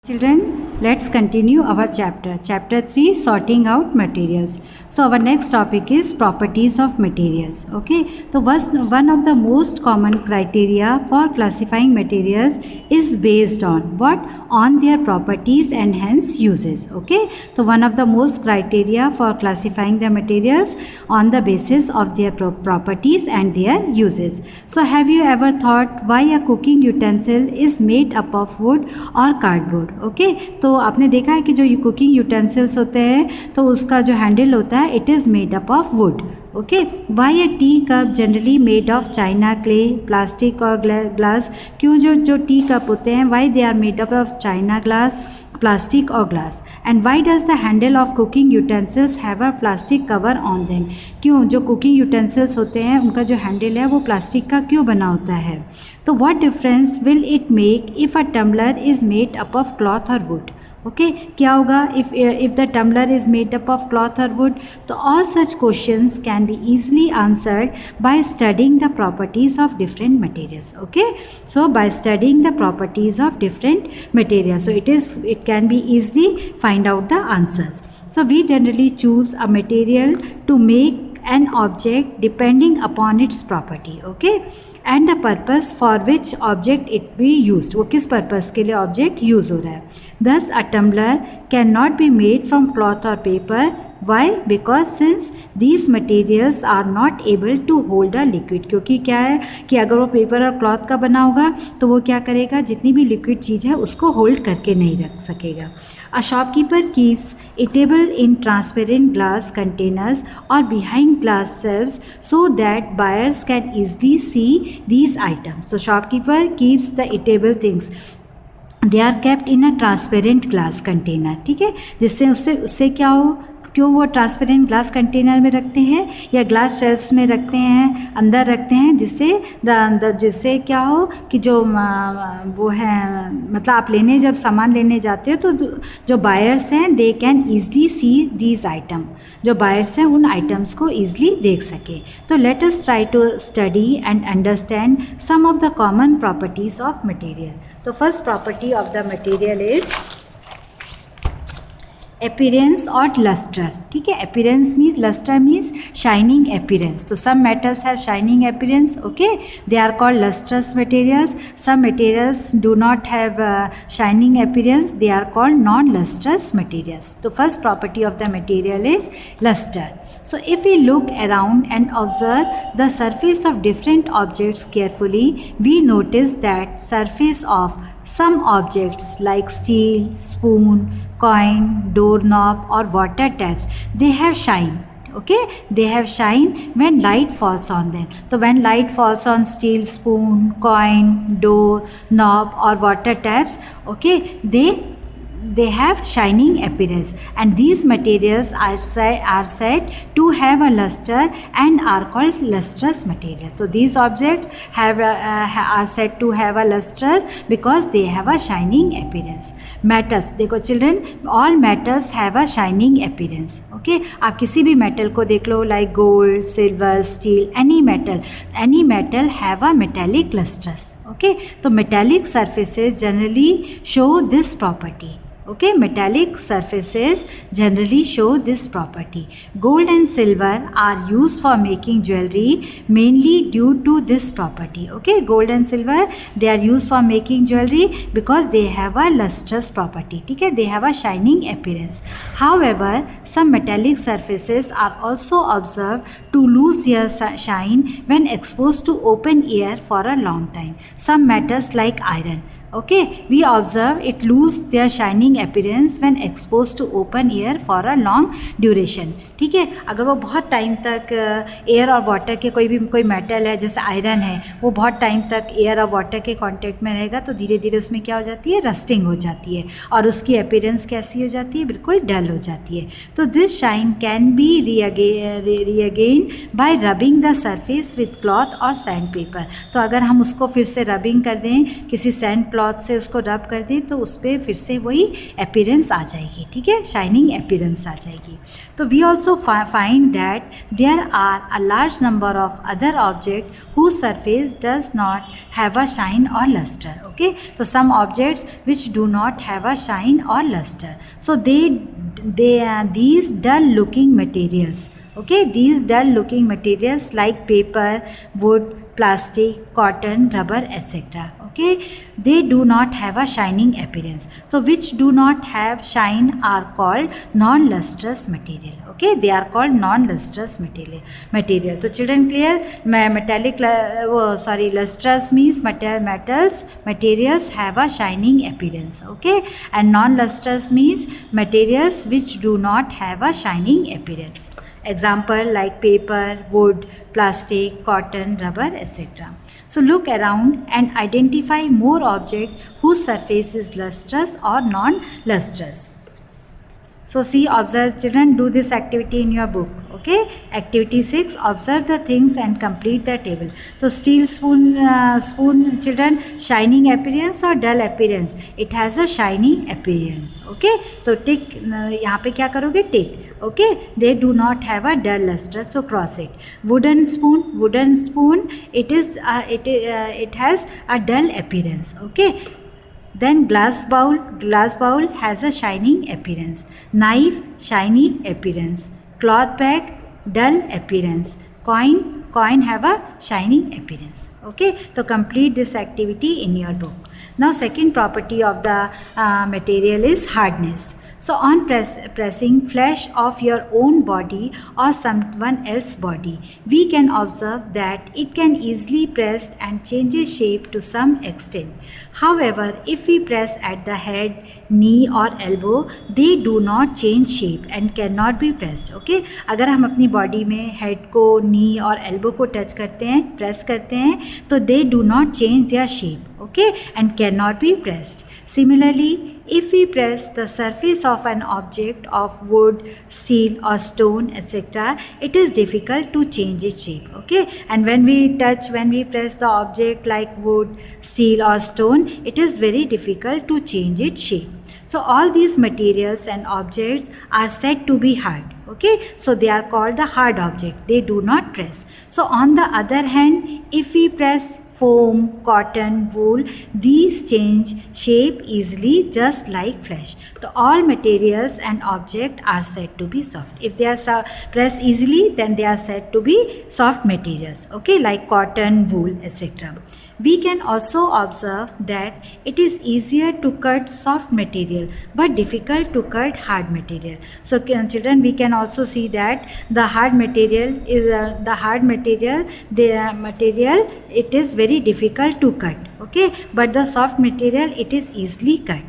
Children, let's continue our chapter. Chapter 3, sorting out materials. So our next topic is properties of materials. Okay, so one of the most common criteria for classifying materials is based on what? On their properties and hence uses. Okay, so one of the most criteria for classifying the materials on the basis of their properties and their uses. So have you ever thought why a cooking utensil is made up of wood or cardboard? Okay तो आपने देखा है कि जो cooking utensils होते हैं तो उसका जो हैंडल होता है it is made up of wood. Okay, why a tea cup generally made of china, clay, plastic और ग्लास. क्यों जो टी कप होते हैं why they are made up of china, glass, plastic और glass. And why does the handle of cooking utensils have a plastic cover on them. क्यों जो cooking utensils होते हैं उनका जो हैंडल है वो प्लास्टिक का क्यों बना होता है. तो what difference will it make if a tumbler is made up of cloth और वुड. ओके, क्या होगा if the tumbler is made up of cloth or wood. तो all such questions can be easily answered by studying the properties of different materials. Okay, so by studying the properties of different materials, so it can be easily find out the answers. So we generally choose a material to make an object depending upon its property. Okay, and the purpose for which object it be used. वो किस purpose के लिए object use हो रहा है. Thus a tumbler cannot be made from cloth or paper. Why? Because since these materials are not able to hold a liquid. क्योंकि क्या है कि अगर वो पेपर और क्लॉथ का बना होगा तो वो क्या करेगा, जितनी भी लिक्विड चीज़ है उसको होल्ड करके नहीं रख सकेगा. A shopkeeper keeps eatable in transparent glass containers or behind glass shelves so that buyers can easily see these items. So shopkeeper keeps the eatable things. They are kept in a transparent glass container. ठीक है, जिससे उससे क्या हो, क्यों वो transparent glass container में रखते हैं या ग्लास शेल्फ्स में रखते हैं, अंदर रखते हैं, जिससे क्या हो कि जो वो है मतलब आप जब सामान लेने जाते हो तो जो बायर्स हैं they can easily see these item. जो बायर्स हैं उन आइटम्स को ईजली देख सके. तो let us try to study and understand some of the common properties of material. तो first property of the material is appearance or luster. ठीक है, appearance means luster means shining appearance. तो some metals have shining appearance. Okay, they are called lustrous materials. Some materials do not have shining appearance. They are called non-lustrous materials. तो first property of the material is luster. So if we look around and observe the surface of different objects carefully, we notice that surface of some objects like steel, spoon, coin, doorknob or water taps, they have shine. Okay, they have shine when light falls on them. So when light falls on steel, spoon, coin, door, knob or water taps, okay, they have shining appearance, and these materials are said to have a luster and are called lustrous materials. So these objects are said to have a luster because they have a shining appearance. Metals, देखो children, all metals have a shining appearance. Okay, आप किसी भी metal को देख लो, like gold, silver, steel, any metal have a metallic lustrous. Okay, तो metallic surfaces generally show this property. Okay, metallic surfaces generally show this property. Gold and silver are used for making jewelry mainly due to this property. Okay, gold and silver they are used for making jewelry because they have a lustrous property. ठीक है, they have a shining appearance. However, some metallic surfaces are also observed to lose their shine when exposed to open air for a long time. Some metals like iron, okay, we observe it lose their shining appearance when exposed to open air for a long duration. ठीक है, अगर वो बहुत time तक air और water के कोई metal है जैसे आयरन है, वो बहुत टाइम तक एयर और वाटर के कांटेक्ट में रहेगा तो धीरे धीरे उसमें क्या हो जाती है, रस्टिंग हो जाती है और उसकी अपीयरेंस कैसी हो जाती है, बिल्कुल डल हो जाती है. तो this shine can be regain by rubbing the surface with cloth और सैंड पेपर. तो अगर हम उसको फिर से रबिंग कर दें किसी सैंड क्लॉथ से उसको रब कर दें तो उस पर फिर से वही अपीयरेंस आ जाएगी, ठीक है, शाइनिंग अपीयरेंस आ जाएगी. तो we also find that there are a large number of other object whose surface does not have a shine और लस्टर. ओके, तो some objects which do not have a shine और lustre, so these dull looking materials, okay, these dull looking materials like paper, wood, plastic, cotton, rubber, etc. Okay, they do not have a shining appearance. So which do not have shine are called non-lustrous material. Okay, they are called non-lustrous material. So children clear? Metallic, lustrous means materials have a shining appearance. Okay, and non-lustrous means materials which do not have a shining appearance. Example like paper, wood, plastic, cotton, rubber, etc. So look around and identify more objects whose surface is lustrous or non-lustrous. So see, observe, children, do this activity in your book. Okay, activity 6, observe the things and complete the table. So steel spoon, children, shining appearance or dull appearance? It has a shiny appearance. Okay, so tick, यहाँ पे क्या करोगे, tick. Okay, they do not have a dull luster, so cross it. Wooden spoon, it has a dull appearance. Okay. Then glass bowl has a shining appearance. Knife, shiny appearance. Cloth bag, dull appearance. Coin have a shining appearance. Okay, so complete this activity in your book. Now second property of the material is hardness. So on pressing flesh of your own body or someone else's body, we can observe that it can easily press and changes shape to some extent. However, if we press at the head, knee or elbow, they do not change shape and cannot be pressed. Okay, अगर हम अपनी body में head को, नी और elbow को touch करते हैं, press करते हैं, तो they do not change their shape. Okay, and cannot be pressed. Similarly, if we press the surface of an object of wood, steel or stone, etc., it is difficult to change its shape. Okay, and when we press the object like wood, steel or stone, it is very difficult to change its shape. So all these materials and objects are said to be hard. Okay, so they are called the hard object. They do not press. So on the other hand, if we press foam, cotton, wool, these change shape easily just like flesh. So all materials and objects are said to be soft. If they are pressed easily, then they are said to be soft materials. Okay, like cotton, wool, etc. We can also observe that it is easier to cut soft material but difficult to cut hard material. So children, we can also see that the hard material it is very difficult to cut. Okay, but the soft material, it is easily cut.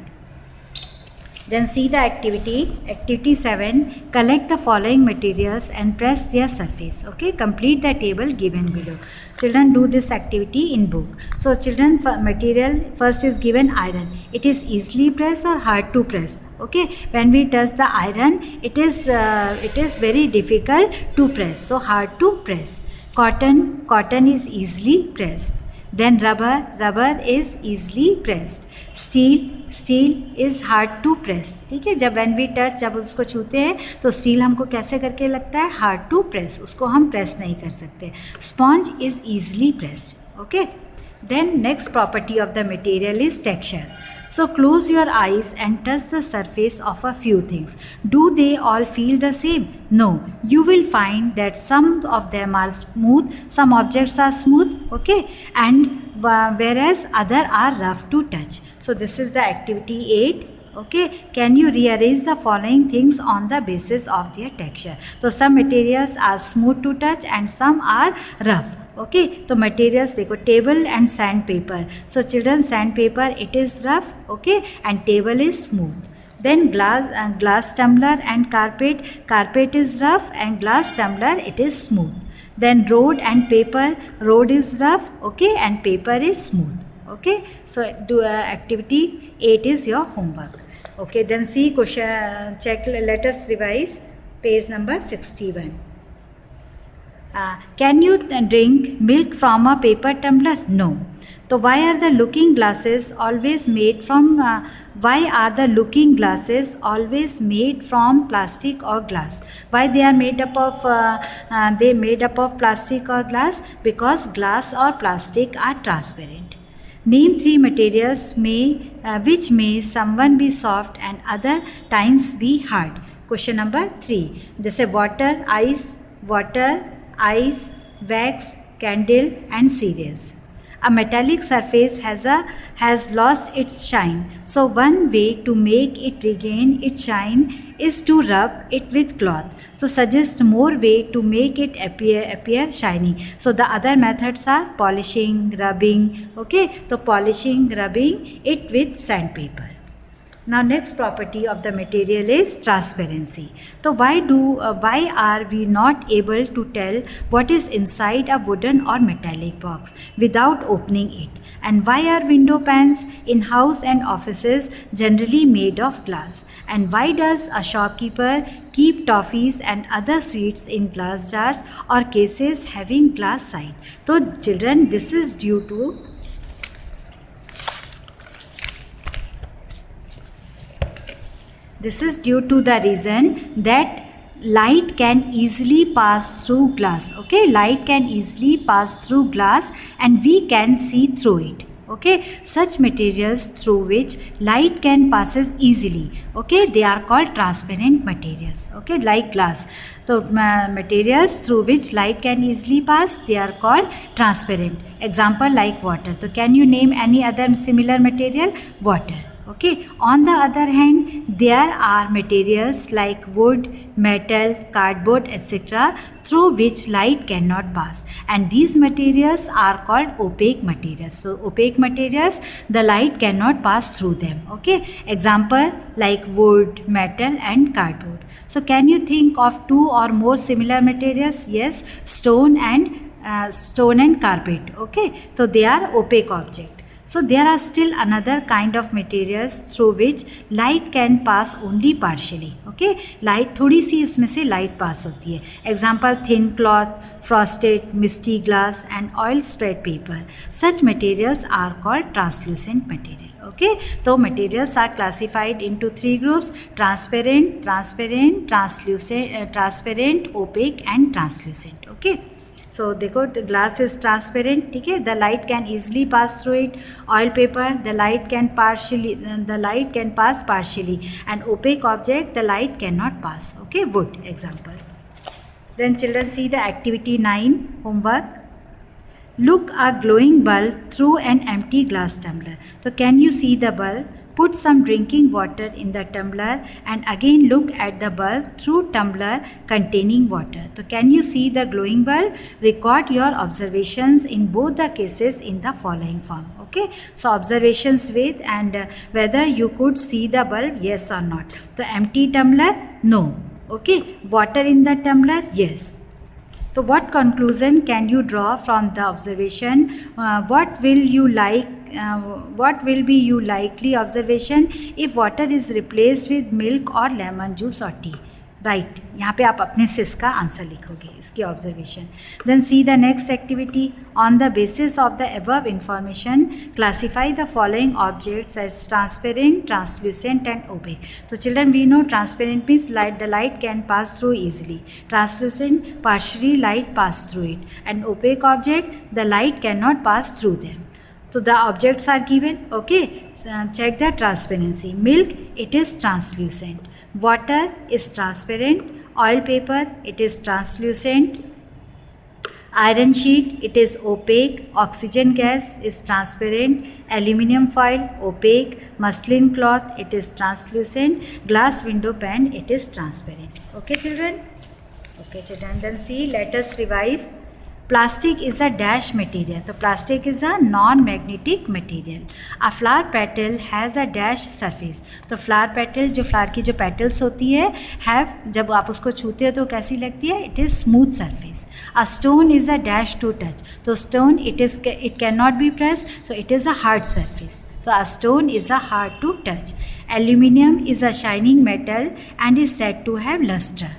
Then see the activity 7, collect the following materials and press their surface. Okay, complete the table given below. Children, do this activity in book. So children, material first is given iron. It is easily pressed or hard to press. Okay, when we touch the iron, it is very difficult to press, so hard to press. Cotton is easily pressed. Then rubber is easily pressed. Steel is hard to press. ठीक है, जब when we touch, जब उसको छूते हैं तो steel हमको कैसे करके लगता है, hard to press, उसको हम प्रेस नहीं कर सकते. Sponge is easily pressed. Okay, then next property of the material is texture. So close your eyes and touch the surface of a few things. Do they all feel the same? No. You will find that some of them are smooth, some objects are smooth, okay, and whereas other are rough to touch. So this is the activity 8. Okay, can you rearrange the following things on the basis of their texture? So some materials are smooth to touch and some are rough. Okay, so materials देखो, table and sandpaper. So children, sandpaper it is rough, okay, and table is smooth. Then glass tumbler and carpet is rough and glass tumbler it is smooth. Then road and paper, road is rough, okay, and paper is smooth. Okay, so do activity 8 is your homework. Okay, then see question, check, let us revise page number 61. Can you drink milk from a paper tumbler? No. तो why are the looking glasses always made from why are the looking glasses always made from plastic or glass? Why they are made up of plastic or glass? Because glass or plastic are transparent. Name 3 materials which may someone be soft and other times be hard. Question number 3. जैसे water, ice, wax, candle and cereals. A metallic surface has lost its shine. So one way to make it regain its shine is to rub it with cloth. So suggest more way to make it appear shiny. So the other methods are polishing, rubbing. Okay, so polishing, rubbing it with sandpaper. Now next property of the material is transparency. So why are we not able to tell what is inside a wooden or metallic box without opening it? And why are window panes in house and offices generally made of glass? And why does a shopkeeper keep toffees and other sweets in glass jars or cases having glass side? So children, this is due to the reason that light can easily pass through glass. Okay, light can easily pass through glass and we can see through it. Okay, such materials through which light can passes easily, okay, they are called transparent materials. Okay, like glass. So materials through which light can easily pass, they are called transparent. Example like water. So can you name any other similar material? Water. Okay. On the other hand, there are materials like wood, metal, cardboard, etc. through which light cannot pass, and these materials are called opaque materials. So opaque materials, the light cannot pass through them. Okay. Example like wood, metal and cardboard. So can you think of 2 or more similar materials? Yes, stone and carpet. Okay. So they are opaque objects. So there are still another kind of materials through which light can pass only partially. Okay, light थोड़ी सी उसमें से light pass होती है. Example thin cloth, frosted, misty glass and oil spread paper. Such materials are called translucent material. Okay, so materials are classified into 3 groups: transparent, translucent, transparent, opaque and translucent. Okay. So देखो, the glass is transparent, ठीक है, the light can easily pass through it. Oil paper, the light can pass partially, and opaque object, the light cannot pass. Okay, wood example. Then children see the activity 9 homework. Look a glowing bulb through an empty glass tumbler. So can you see the bulb? Put some drinking water in the tumbler and again look at the bulb through tumbler containing water. So can you see the glowing bulb? Record your observations in both the cases in the following form. Okay, so observations with and whether you could see the bulb, yes or not. So empty tumbler, no. Okay, water in the tumbler, yes. So what conclusion can you draw from the observation? What will be your likely observation if water is replaced with milk or lemon juice or tea? Right, यहाँ पे आप अपने से इसका answer लिखोगे, इसकी observation. Then see the next activity. On the basis of the above information classify the following objects as transparent, translucent and opaque. तो children we know transparent means the light can pass through easily, translucent partially light pass through it, and opaque object the light cannot pass through them. So the objects are given. Okay, check the transparency. Milk, it is translucent. Water is transparent. Oil paper, it is translucent. Iron sheet, it is opaque. Oxygen gas is transparent. Aluminium foil, opaque. Muslin cloth, it is translucent. Glass window pane, it is transparent. Okay children? Okay children, then see, let us revise. Plastic is a dash material. So plastic is a non-magnetic material. A flower petal has a dash surface. तो flower petal, जो flower की जो petals होती है, have, जब आप उसको छूते हो तो कैसी लगती है? It is smooth surface. A stone is a dash to touch. तो stone, it cannot be pressed, so it is a hard surface. So a stone is a hard to touch. Aluminium is a shining metal and is said to have luster.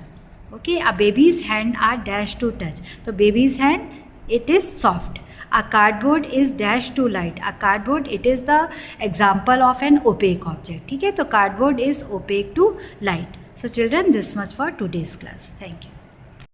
Okay, a baby's hand are dash to touch. So baby's hand, it is soft. A cardboard is dash to light. A cardboard, it is the example of an opaque object. ठीक है, तो cardboard is opaque to light. So children, this much for today's class. Thank you.